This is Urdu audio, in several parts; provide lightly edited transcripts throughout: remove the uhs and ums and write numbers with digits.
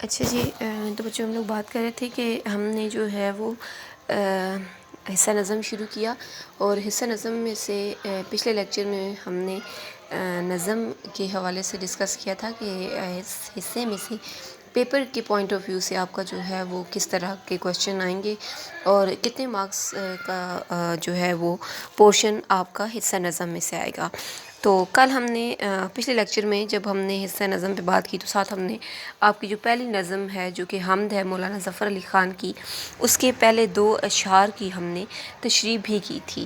اچھا جی، تو بچوں ہم لوگ بات کر رہے تھے کہ ہم نے جو ہے وہ حصہ نظم شروع کیا، اور حصہ نظم میں سے پچھلے لیکچر میں ہم نے نظم کے حوالے سے ڈسکس کیا تھا کہ اس حصے میں سے پیپر کے پوائنٹ آف ویو سے آپ کا جو ہے وہ کس طرح کے کویشچن آئیں گے اور کتنے مارکس کا جو ہے وہ پورشن آپ کا حصہ نظم میں سے آئے گا۔ تو کل ہم نے پچھلے لیکچر میں جب ہم نے حصہ نظم پہ بات کی تو ساتھ ہم نے آپ کی جو پہلی نظم ہے جو کہ حمد ہے مولانا ظفر علی خان کی، اس کے پہلے 2 اشعار کی ہم نے تشریح بھی کی تھی۔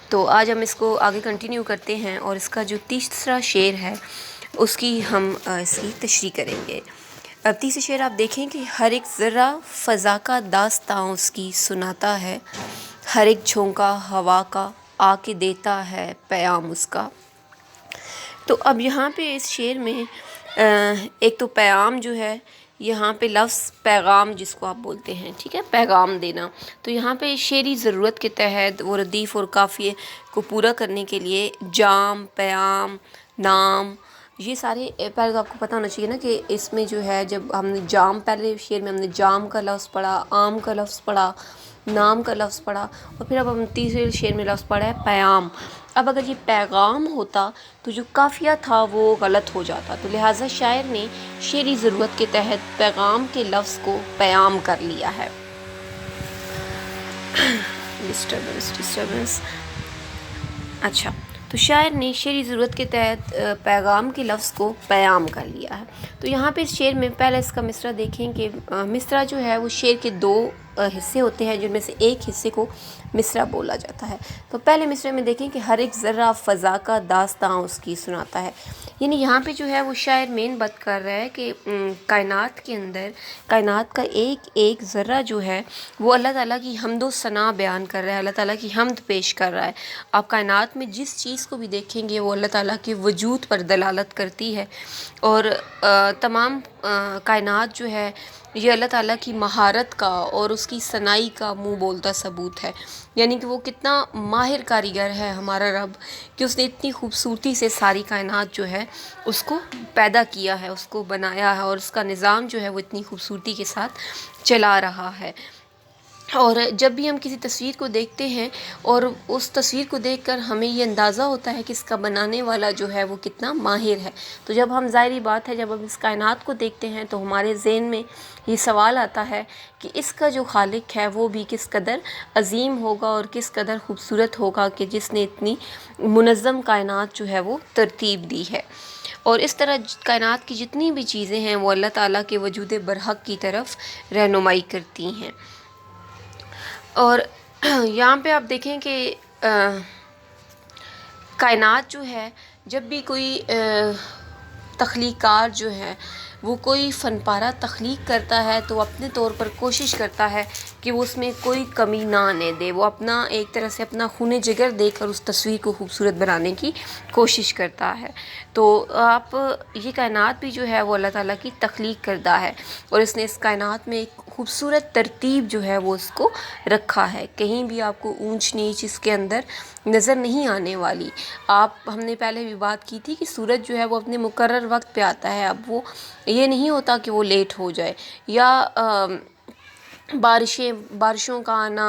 تو آج ہم اس کو آگے کنٹینیو کرتے ہیں اور اس کا جو تیسرا شعر ہے اس کی ہم اس کی تشریح کریں گے۔ اب تیسرے شعر آپ دیکھیں کہ ہر ایک ذرہ فضا کا داستاں اس کی سناتا ہے، ہر ایک جھونکا ہوا کا آ کے دیتا ہے پیام اس کا۔ تو اب یہاں پہ اس شعر میں ایک تو پیام جو ہے، یہاں پہ لفظ پیغام جس کو آپ بولتے ہیں، ٹھیک ہے، پیغام دینا، تو یہاں پہ شعری ضرورت کے تحت وہ ردیف اور قافیے کو پورا کرنے کے لیے جام، پیام، نام، یہ سارے پہلے تو آپ کو پتہ ہونا چاہیے نا کہ اس میں جو ہے جب ہم نے جام، پہلے شعر میں ہم نے جام کا لفظ پڑھا، عام کا لفظ پڑھا، نام کا لفظ پڑھا، اور پھر اب ہم تیسرے شعر میں لفظ پڑھا ہے پیام۔ اب اگر یہ پیغام ہوتا تو جو قافیہ تھا وہ غلط ہو جاتا، تو لہٰذا شاعر نے شعری ضرورت کے تحت پیغام کے لفظ کو پیام کر لیا ہے۔ ڈسٹربنس اچھا، تو شاعر نے شعری ضرورت کے تحت پیغام کے لفظ کو پیام کر لیا ہے۔ تو یہاں پہ اس شعر میں پہلے اس کا مصرع دیکھیں کہ مصرع جو ہے وہ شعر کے 2 حصے ہوتے ہیں جن میں سے ایک حصے کو مصرع بولا جاتا ہے۔ تو پہلے مصرع میں دیکھیں کہ ہر ایک ذرہ فضا کا داستاں اس کی سناتا ہے، یعنی یہاں پہ جو ہے وہ شاعر مین بات کر رہا ہے کہ کائنات کے اندر، کائنات کا ایک ایک ذرہ جو ہے وہ اللہ تعالیٰ کی حمد و ثنا بیان کر رہا ہے، اللہ تعالیٰ کی حمد پیش کر رہا ہے۔ آپ کائنات میں جس چیز کو بھی دیکھیں گے وہ اللہ تعالیٰ کے وجود پر دلالت کرتی ہے، اور تمام کائنات جو ہے یہ اللہ تعالیٰ کی مہارت کا اور اس کی ثنائی کا منہ بولتا ثبوت ہے، یعنی کہ وہ کتنا ماہر کاریگر ہے ہمارا رب کہ اس نے اتنی خوبصورتی سے ساری کائنات جو ہے اس کو پیدا کیا ہے، اس کو بنایا ہے، اور اس کا نظام جو ہے وہ اتنی خوبصورتی کے ساتھ چلا رہا ہے۔ اور جب بھی ہم کسی تصویر کو دیکھتے ہیں اور اس تصویر کو دیکھ کر ہمیں یہ اندازہ ہوتا ہے کہ اس کا بنانے والا جو ہے وہ کتنا ماہر ہے، تو جب ہم، ظاہری بات ہے، جب ہم اس کائنات کو دیکھتے ہیں تو ہمارے ذہن میں یہ سوال آتا ہے کہ اس کا جو خالق ہے وہ بھی کس قدر عظیم ہوگا اور کس قدر خوبصورت ہوگا کہ جس نے اتنی منظم کائنات جو ہے وہ ترتیب دی ہے۔ اور اس طرح کائنات کی جتنی بھی چیزیں ہیں وہ اللہ تعالیٰ کے وجود برحق کی طرف رہنمائی کرتی ہیں۔ اور یہاں پہ آپ دیکھیں کہ کائنات جو ہے، جب بھی کوئی تخلیق کار جو ہے وہ کوئی فن پارہ تخلیق کرتا ہے تو اپنے طور پر کوشش کرتا ہے کہ وہ اس میں کوئی کمی نہ آنے دے، وہ اپنا ایک طرح سے اپنا خون جگر دے کر اس تصویر کو خوبصورت بنانے کی کوشش کرتا ہے۔ تو آپ، یہ کائنات بھی جو ہے وہ اللہ تعالیٰ کی تخلیق کردہ ہے، اور اس نے اس کائنات میں ایک خوبصورت ترتیب جو ہے وہ اس کو رکھا ہے، کہیں بھی آپ کو اونچ نیچ اس کے اندر نظر نہیں آنے والی۔ ہم نے پہلے بھی بات کی تھی کہ سورج جو ہے وہ اپنے مقرر وقت پہ آتا ہے، اب وہ یہ نہیں ہوتا کہ وہ لیٹ ہو جائے، یا بارشوں کا آنا،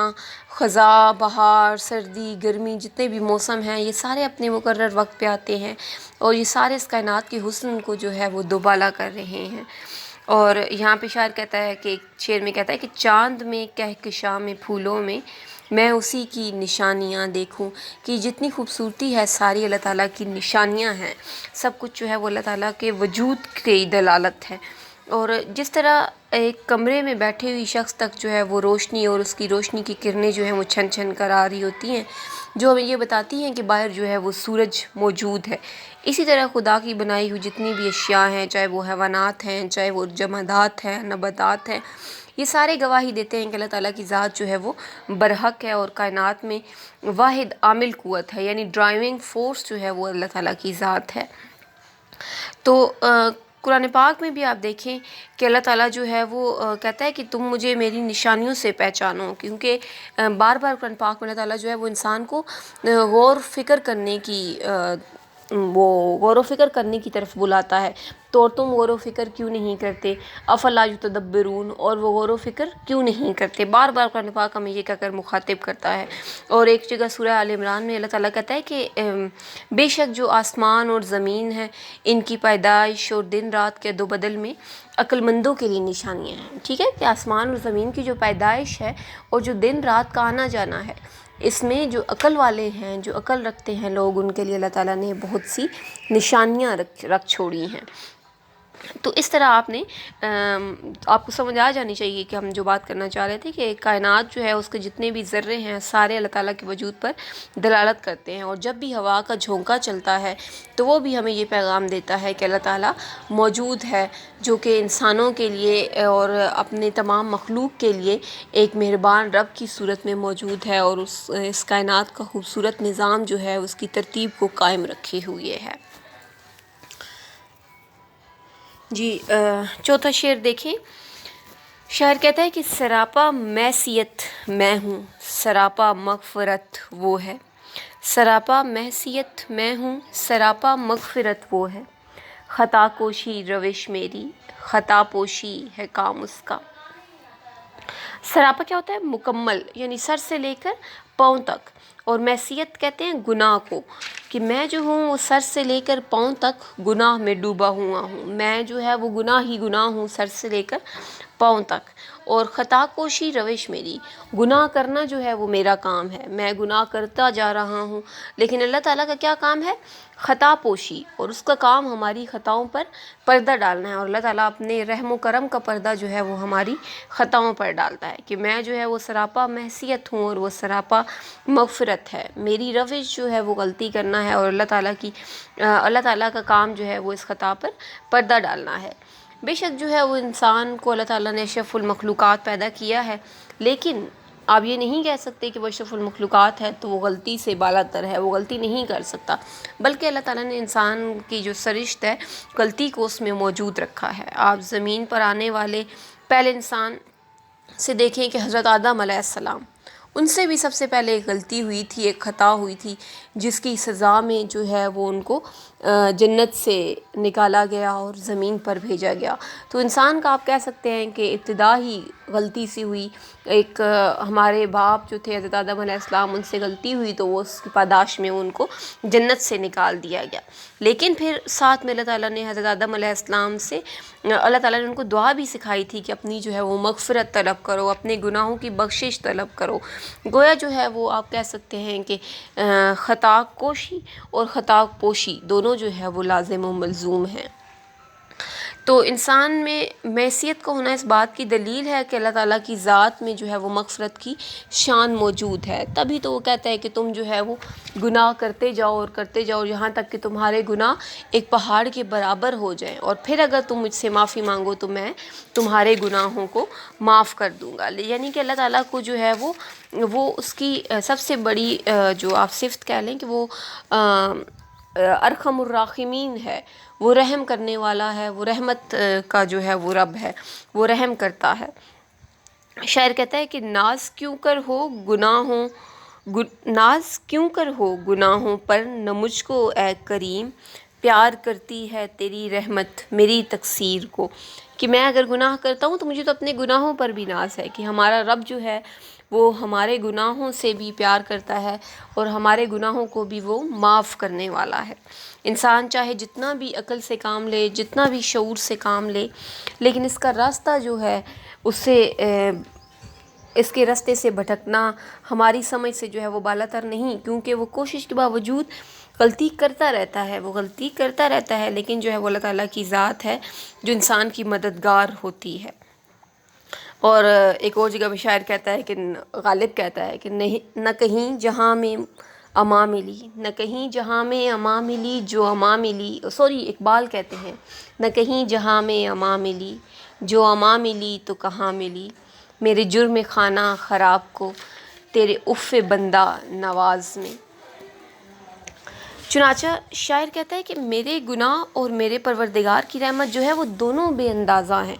خزاں، بہار، سردی، گرمی، جتنے بھی موسم ہیں یہ سارے اپنے مقرر وقت پہ آتے ہیں، اور یہ سارے اس کائنات کے حسن کو جو ہے وہ دوبالا کر رہے ہیں۔ اور یہاں پہ شاعر کہتا ہے کہ، شعر میں کہتا ہے کہ چاند میں کہکشاں میں پھولوں میں اسی کی نشانیاں دیکھوں، کہ جتنی خوبصورتی ہے ساری اللہ تعالیٰ کی نشانیاں ہیں، سب کچھ جو ہے وہ اللہ تعالیٰ کے وجود کی دلالت ہے۔ اور جس طرح ایک کمرے میں بیٹھے ہوئی شخص تک جو ہے وہ روشنی اور اس کی روشنی کی کرنیں جو ہیں وہ چھن چھن کر آ رہی ہوتی ہیں، جو ہمیں یہ بتاتی ہیں کہ باہر جو ہے وہ سورج موجود ہے، اسی طرح خدا کی بنائی ہوئی جتنی بھی اشیاء ہیں، چاہے وہ حیوانات ہیں، چاہے وہ جمادات ہیں، نباتات ہیں، یہ سارے گواہی دیتے ہیں کہ اللہ تعالیٰ کی ذات جو ہے وہ برحق ہے، اور کائنات میں واحد عامل قوت ہے، یعنی ڈرائیونگ فورس جو ہے وہ اللہ تعالیٰ کی ذات ہے۔ تو قرآن پاک میں بھی آپ دیکھیں کہ اللہ تعالیٰ جو ہے وہ کہتا ہے کہ تم مجھے میری نشانیوں سے پہچانو، کیونکہ بار بار قرآن پاک میں اللہ تعالیٰ جو ہے وہ انسان کو غور و فکر کرنے کی طرف بلاتا ہے۔ تو تم غور و فکر کیوں نہیں کرتے، افلا یتدبرون، اور وہ غور و فکر کیوں نہیں کرتے۔ بار بار قرآن پاک ہمیں یہ کہہ کر مخاطب کرتا ہے۔ اور ایک جگہ سورہ آل عمران میں اللہ تعالیٰ کہتا ہے کہ بے شک جو آسمان اور زمین ہے ان کی پیدائش اور دن رات کے دو بدل میں عقل مندوں کے لیے نشانیاں ہیں۔ ٹھیک ہے، کہ آسمان اور زمین کی جو پیدائش ہے اور جو دن رات کا آنا جانا ہے، اس میں جو عقل والے ہیں، جو عقل رکھتے ہیں لوگ، ان کے لیے اللہ تعالیٰ نے بہت سی نشانیاں رکھ چھوڑی ہیں۔ تو اس طرح آپ کو سمجھ آ جانی چاہیے کہ ہم جو بات کرنا چاہ رہے تھے کہ کائنات جو ہے اس کے جتنے بھی ذرے ہیں سارے اللہ تعالیٰ کے وجود پر دلالت کرتے ہیں، اور جب بھی ہوا کا جھونکا چلتا ہے تو وہ بھی ہمیں یہ پیغام دیتا ہے کہ اللہ تعالیٰ موجود ہے، جو کہ انسانوں کے لیے اور اپنے تمام مخلوق کے لیے ایک مہربان رب کی صورت میں موجود ہے، اور اس کائنات کا خوبصورت نظام جو ہے اس کی ترتیب کو قائم رکھے ہوئے ہے۔ جی چوتھا شعر دیکھیں۔ شاعر کہتا ہے کہ سراپا معصیت میں ہوں، سراپا مغفرت وہ ہے، سراپا معصیت میں ہوں، سراپا مغفرت وہ ہے، خطا کوشی روش میری، خطا پوشی ہے کام اس کا۔ سراپا کیا ہوتا ہے؟ مکمل، یعنی سر سے لے کر پاؤں تک، اور معصیت کہتے ہیں گناہ کو، کہ میں جو ہوں وہ سر سے لے کر پاؤں تک گناہ میں ڈوبا ہوا ہوں، میں جو ہے وہ گناہ ہی گناہ ہوں سر سے لے کر پاؤں تک۔ اور خطا کوشی روش میری، گناہ کرنا جو ہے وہ میرا کام ہے، میں گناہ کرتا جا رہا ہوں، لیکن اللہ تعالیٰ کا کیا کام ہے؟ خطا پوشی، اور اس کا کام ہماری خطاؤں پر پردہ ڈالنا ہے، اور اللہ تعالیٰ اپنے رحم و کرم کا پردہ جو ہے وہ ہماری خطاؤں پر ڈالتا ہے، کہ میں جو ہے وہ سراپا معصیت ہوں اور وہ سراپا مغفرت ہے، میری روش جو ہے وہ غلطی کرنا ہے، اور اللہ تعالیٰ کا کام جو ہے وہ اس خطا پر پردہ ڈالنا ہے۔ بے شک جو ہے وہ انسان کو اللہ تعالیٰ نے اشرف المخلوقات پیدا کیا ہے، لیکن آپ یہ نہیں کہہ سکتے کہ وہ اشرف المخلوقات ہے تو وہ غلطی سے بالا تر ہے، وہ غلطی نہیں کر سکتا، بلکہ اللہ تعالیٰ نے انسان کی جو سرشت ہے غلطی کو اس میں موجود رکھا ہے۔ آپ زمین پر آنے والے پہلے انسان سے دیکھیں کہ حضرت آدم علیہ السلام، ان سے بھی سب سے پہلے ایک غلطی ہوئی تھی، ایک خطا ہوئی تھی، جس کی سزا میں جو ہے وہ ان کو جنت سے نکالا گیا اور زمین پر بھیجا گیا۔ تو انسان کا آپ کہہ سکتے ہیں کہ ابتدا ہی غلطی سے ہوئی۔ ایک ہمارے باپ جو تھے حضرت آدم علیہ السلام، ان سے غلطی ہوئی تو وہ اس کی پاداش میں ان کو جنت سے نکال دیا گیا، لیکن پھر ساتھ میں اللہ تعالیٰ نے حضرت آدم علیہ السلام سے اللہ تعالیٰ نے ان کو دعا بھی سکھائی تھی کہ اپنی جو ہے وہ مغفرت طلب کرو، اپنے گناہوں کی بخشش طلب کرو۔ گویا جو ہے وہ آپ کہہ سکتے ہیں کہ خطا کوشی اور خطا پوشی دونوں جو ہے وہ لازم و ملزوم ہیں۔ تو انسان میں معصیت کا ہونا اس بات کی دلیل ہے کہ اللہ تعالیٰ کی ذات میں جو ہے وہ مغفرت کی شان موجود ہے، تبھی تو وہ کہتا ہے کہ تم جو ہے وہ گناہ کرتے جاؤ اور کرتے جاؤ یہاں تک کہ تمہارے گناہ ایک پہاڑ کے برابر ہو جائیں، اور پھر اگر تم مجھ سے معافی مانگو تو میں تمہارے گناہوں کو معاف کر دوں گا۔ یعنی کہ اللہ تعالیٰ کو جو ہے وہ اس کی سب سے بڑی جو آپ صفت کہہ لیں کہ وہ ارحم الراحمین ہے، وہ رحم کرنے والا ہے، وہ رحمت کا جو ہے وہ رب ہے، وہ رحم کرتا ہے۔ شاعر کہتا ہے کہ ناز کیوں کر ہو گناہوں پر نہ مجھ کو اے کریم، پیار کرتی ہے تیری رحمت میری تقصیر کو، کہ میں اگر گناہ کرتا ہوں تو مجھے تو اپنے گناہوں پر بھی ناز ہے، کہ ہمارا رب جو ہے وہ ہمارے گناہوں سے بھی پیار کرتا ہے اور ہمارے گناہوں کو بھی وہ معاف کرنے والا ہے۔ انسان چاہے جتنا بھی عقل سے کام لے، جتنا بھی شعور سے کام لے، لیکن اس کا راستہ جو ہے اس کے راستے سے بھٹکنا ہماری سمجھ سے جو ہے وہ بالا تر نہیں، کیونکہ وہ کوشش کے باوجود غلطی کرتا رہتا ہے، لیکن جو ہے وہ اللہ تعالیٰ کی ذات ہے جو انسان کی مددگار ہوتی ہے۔ اور ایک اور جگہ میں شاعر کہتا ہے کہ غالب کہتا ہے کہ نہ کہیں جہاں میں اماں ملی، نہ کہیں جہاں میں اماں ملی جو اماں ملی، اقبال کہتے ہیں، نہ کہیں جہاں میں اماں ملی جو اماں ملی تو کہاں ملی، میرے جرم خانہ خراب کو تیرے عفو بندہ نواز میں۔ چنانچہ شاعر کہتا ہے کہ میرے گناہ اور میرے پروردگار کی رحمت جو ہے وہ دونوں بے اندازہ ہیں،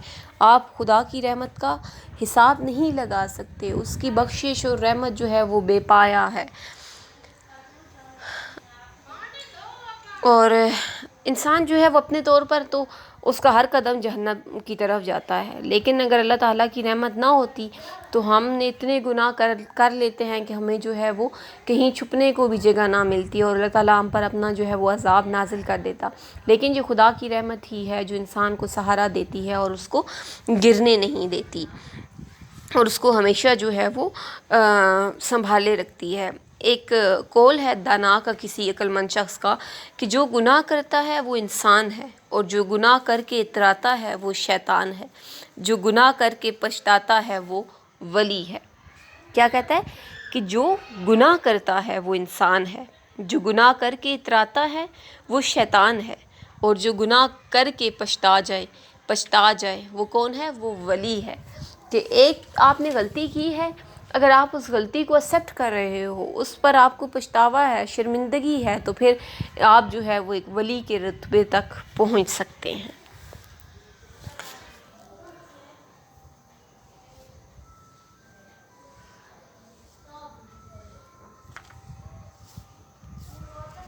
آپ خدا کی رحمت کا حساب نہیں لگا سکتے، اس کی بخشش اور رحمت جو ہے وہ بے پایا ہے۔ اور انسان جو ہے وہ اپنے طور پر تو اس کا ہر قدم جہنم کی طرف جاتا ہے۔ لیکن اگر اللہ تعالیٰ کی رحمت نہ ہوتی تو ہم نے اتنے گناہ کر لیتے ہیں کہ ہمیں جو ہے وہ کہیں چھپنے کو بھی جگہ نہ ملتی، اور اللہ تعالیٰ ہم پر اپنا جو ہے وہ عذاب نازل کر دیتا۔ لیکن یہ خدا کی رحمت ہی ہے جو انسان کو سہارا دیتی ہے اور اس کو گرنے نہیں دیتی، اور اس کو ہمیشہ جو ہے وہ سنبھالے رکھتی ہے۔ ایک قول ہے دانا کا، کسی عقل مند شخص کا، کہ جو گناہ کرتا ہے وہ انسان ہے، اور جو گناہ کر کے اتراتا ہے وہ شیطان ہے، جو گناہ کر کے پچھتاتا ہے وہ ولی ہے۔ کیا کہتا ہے کہ جو گناہ کرتا ہے وہ انسان ہے، جو گناہ کر کے اتراتا ہے وہ شیطان ہے، اور جو گناہ کر کے پچھتا جائے وہ کون ہے؟ وہ ولی ہے۔ کہ ایک آپ نے غلطی کی ہے، اگر آپ اس غلطی کو ایکسیپٹ کر رہے ہو، اس پر آپ کو پچھتاوا ہے، شرمندگی ہے، تو پھر آپ جو ہے وہ ایک ولی کے رتبے تک پہنچ سکتے ہیں۔